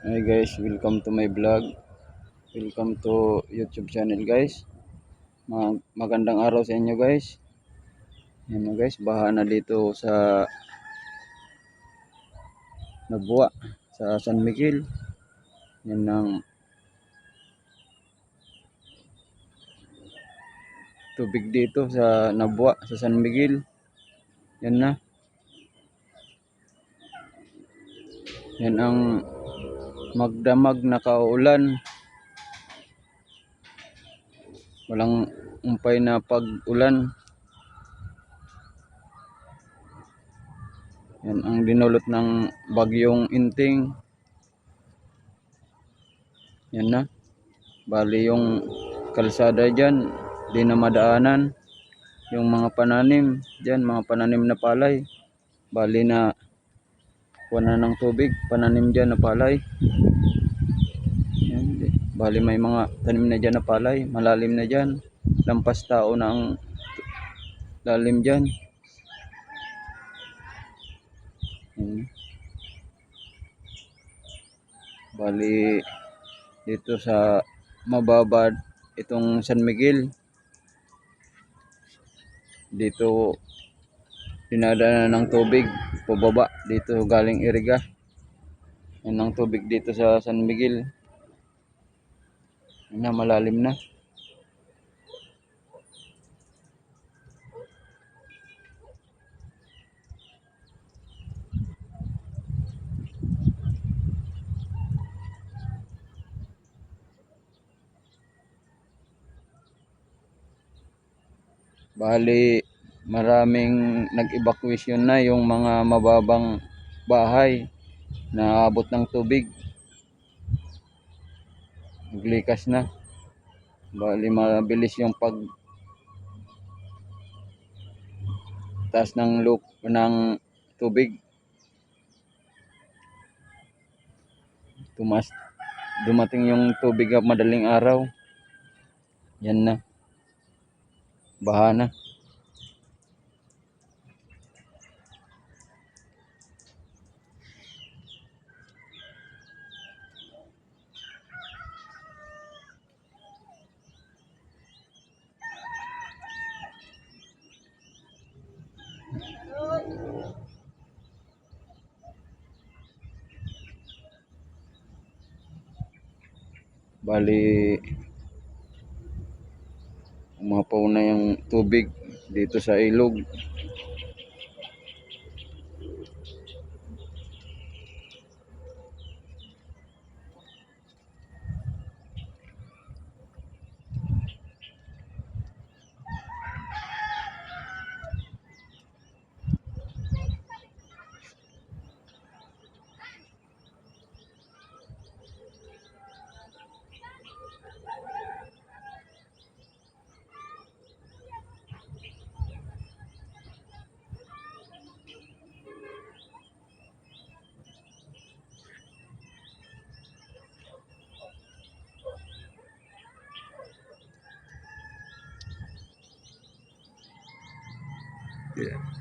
Hi guys, welcome to my vlog. Welcome to YouTube channel guys. Magandang araw sa inyo guys. Yan o guys, baha na dito sa Nabua, sa San Miguel. Yan ang tubig dito sa Nabua, sa San Miguel. Yan na. Yan ang magdamag na kaulan. Walang umpay na pag-ulan. Yan ang dinulot ng bagyong Inting. Yan na. Bali yung kalsada dyan, di na madaanan. Yung mga pananim dyan, mga pananim na palay. Bali na kuha na ng tubig, pananim dyan na palay. Yan. Bali may mga tanim na dyan na palay, malalim na dyan. Lampas tao na ang lalim dyan. Yan. Bali dito sa mababad itong San Miguel, dito dinadaanan ng tubig pababa dito galing Iriga. Yan ang tubig dito sa San Miguel. Yan na, malalim na. Bali maraming nag-evacuation na yung mga mababang bahay na abot ng tubig. Naglikas na. Bali mabilis yung pag taas ng ng tubig. Dumating yung tubig madaling araw. Yan na. Baha na. Bali umapaw na yung tubig dito sa ilog. Yeah.